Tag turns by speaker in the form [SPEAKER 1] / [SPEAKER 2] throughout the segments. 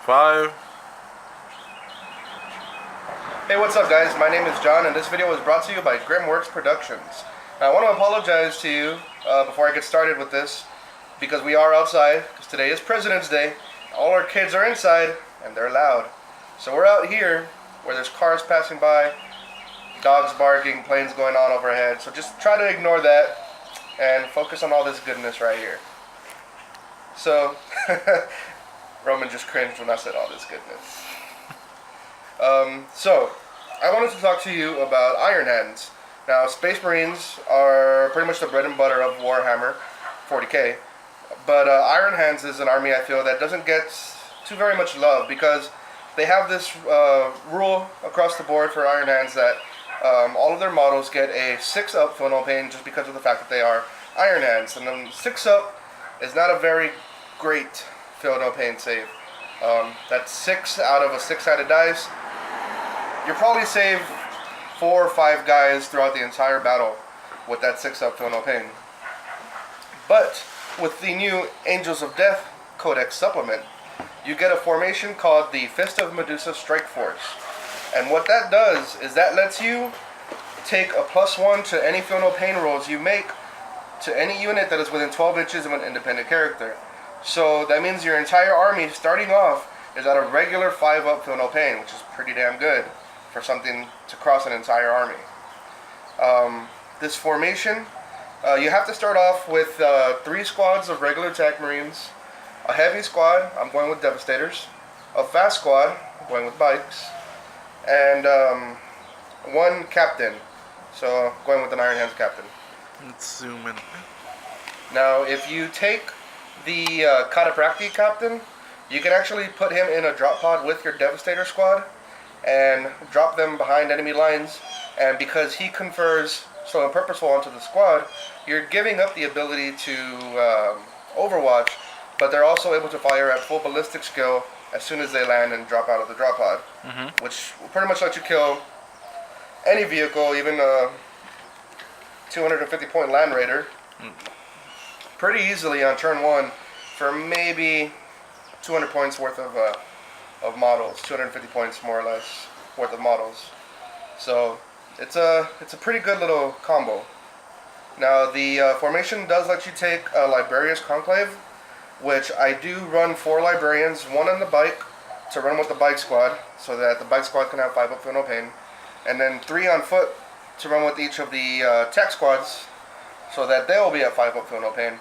[SPEAKER 1] 5.
[SPEAKER 2] Hey, what's up guys? My name is John and this video is brought to you by Grimworks Productions. Now, I want to apologize to you before I get started with this because we are outside, because today is President's Day. All our kids are inside and they're loud. So we're out here where there's cars passing by, dogs barking, planes going on overhead. So just try to ignore that and focus on all this goodness right here. So, Roman just cringed when I said all this goodness. So, I wanted to talk to you about Iron Hands. Now, Space Marines are pretty much the bread and butter of Warhammer 40k. But Iron Hands is an army I feel that doesn't get too very much love because they have this rule across the board for Iron Hands that all of their models get a 6-up feel no pain just because of the fact that they are Iron Hands. And then 6-up is not a very great feel no pain save. That's 6 out of a 6-sided dice. You probably save 4 or 5 guys throughout the entire battle with that 6-up feel no pain. But with the new Angels of Death Codex supplement, you get a formation called the Fist of Medusa Strike Force. And what that does is that lets you take a +1 to any feel no pain rolls you make to any unit that is within 12 inches of an independent character. So that means your entire army starting off is at a regular 5-up feel no pain, which is pretty damn good for something to cross an entire army. This formation, you have to start off with 3 squads of regular attack marines, a heavy squad, I'm going with Devastators, a fast squad, I'm going with bikes, and 1 captain, so I'm going with an Iron Hands captain.
[SPEAKER 1] Let's zoom in.
[SPEAKER 2] Now, if you take the Cataphracti captain, you can actually put him in a drop pod with your Devastator squad and drop them behind enemy lines, and because he confers so purposeful onto the squad, you're giving up the ability to overwatch, but they're also able to fire at full ballistic skill as soon as they land and drop out of the drop pod, which will pretty much let you kill any vehicle, even a 250 point Land Raider, pretty easily on turn 1 for maybe 200 points worth of models, 250 points more or less worth of models. So it's a pretty good little combo. Now the formation does let you take a Librarius Conclave, which I do run 4 Librarians, 1 on the bike to run with the bike squad, so that the bike squad can have 5-up feel no pain, and then 3 on foot to run with each of the tech squads, so that they will be at 5-up feel no pain.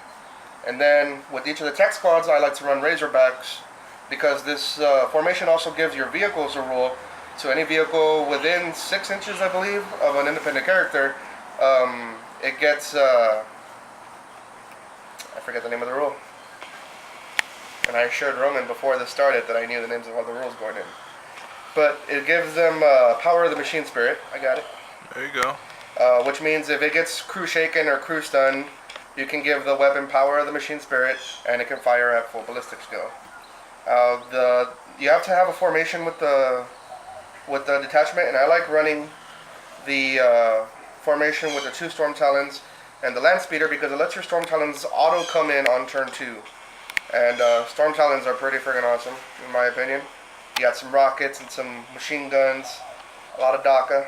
[SPEAKER 2] And then with each of the tech squads, I like to run Razorbacks, because this formation also gives your vehicles a rule. So any vehicle within 6 inches, I believe, of an independent character, it gets, I forget the name of the rule. And I assured Roman before this started that I knew the names of all the rules going in. But it gives them Power of the Machine Spirit. I got it.
[SPEAKER 1] There you go.
[SPEAKER 2] Which means if it gets crew shaken or crew stunned, you can give the weapon Power of the Machine Spirit, and it can fire at full ballistic skill. You have to have a formation with the detachment, and I like running the formation with the 2 Storm Talons and the Land Speeder because it lets your Storm Talons auto come in on turn 2. And Storm Talons are pretty friggin' awesome, in my opinion. You got some rockets and some machine guns, a lot of DACA,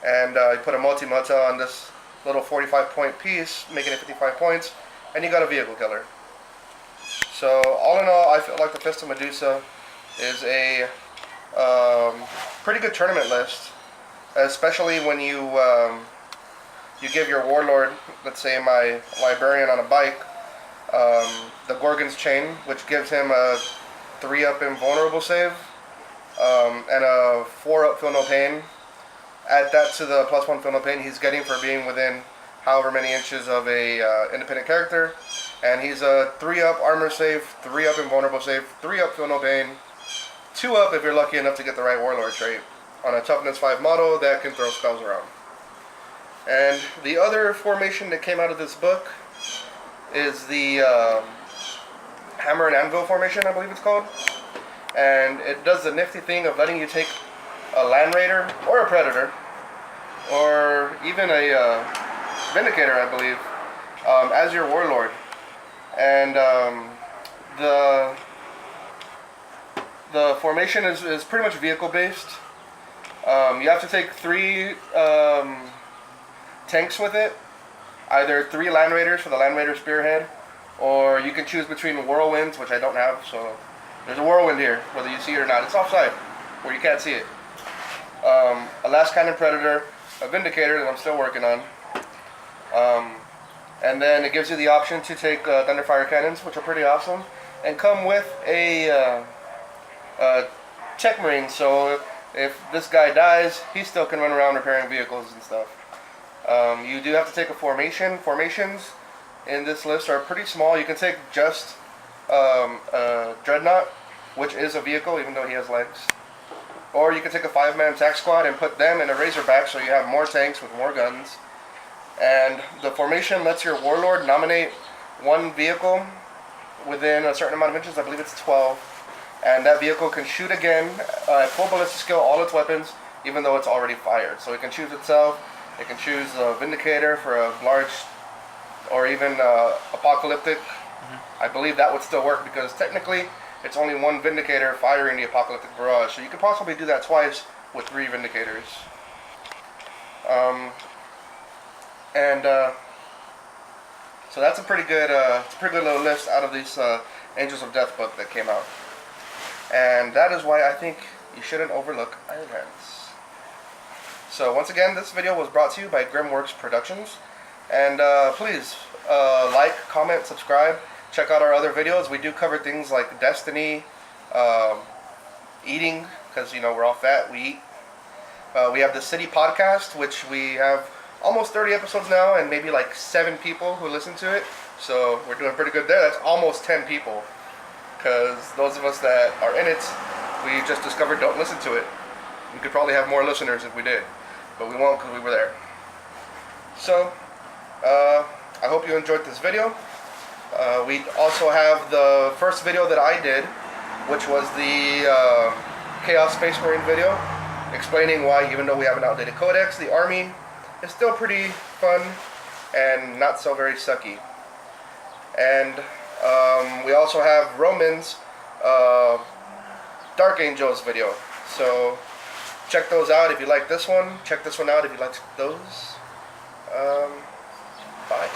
[SPEAKER 2] and you put a multi-mota on this little 45-point piece, making it 55 points, and you got a vehicle killer. So all in all, I feel like the Fist of Medusa is a pretty good tournament list, especially when you give your Warlord, let's say my Librarian on a bike, the Gorgon's Chain, which gives him a 3-up invulnerable save, and a 4-up feel no pain. Add that to the +1 feel no pain he's getting for being within however many inches of a independent character, and he's a 3-up armor save, 3-up invulnerable save, 3-up feel no pain, 2-up if you're lucky enough to get the right Warlord trait on a toughness 5 model that can throw spells around. And the other formation that came out of this book is the Hammer and Anvil formation, I believe it's called. And it does the nifty thing of letting you take a Land Raider or a Predator, or even a Vindicator, I believe, as your Warlord. And the the formation is pretty much vehicle based. You have to take 3 tanks with it. Either 3 Land Raiders for the Land Raider Spearhead, or you can choose between Whirlwinds, which I don't have, so there's a Whirlwind here, whether you see it or not. It's offside, where you can't see it. A Last Cannon Predator, a Vindicator that I'm still working on. And then it gives you the option to take Thunderfire Cannons, which are pretty awesome, and come with a Check Marine, so if this guy dies, he still can run around repairing vehicles and stuff. You do have to take a formation. Formations in this list are pretty small. You can take just a Dreadnought, which is a vehicle, even though he has legs. Or you can take a 5-man attack squad and put them in a Razorback, so you have more tanks with more guns. And the formation lets your Warlord nominate 1 vehicle within a certain amount of inches. I believe it's 12. And that vehicle can shoot again at full ballistic skill all its weapons, even though it's already fired. So it can choose itself. It can choose a Vindicator for a large, or even Apocalyptic. I believe that would still work because technically it's only 1 Vindicator firing the Apocalyptic Barrage. So you could possibly do that twice with 3 Vindicators. So that's a pretty good little list out of these Angels of Death book that came out. And that is why I think you shouldn't overlook Iron Hands. So once again, this video was brought to you by Grimworks Productions. And please like, comment, subscribe. Check out our other videos. We do cover things like Destiny, eating, because you know we're all fat, we eat. We have the City Podcast, which we have almost 30 episodes now, and maybe like 7 people who listen to it. So we're doing pretty good there. That's almost 10 people. Because those of us that are in it, we just discovered don't listen to it. We could probably have more listeners if we did. But we won't because we were there. So, I hope you enjoyed this video. We also have the first video that I did, which was the Chaos Space Marine video, explaining why, even though we have an outdated codex, the army is still pretty fun and not so very sucky. And we also have Roman's Dark Angels video. So check those out if you like this one. Check this one out if you like those. Bye.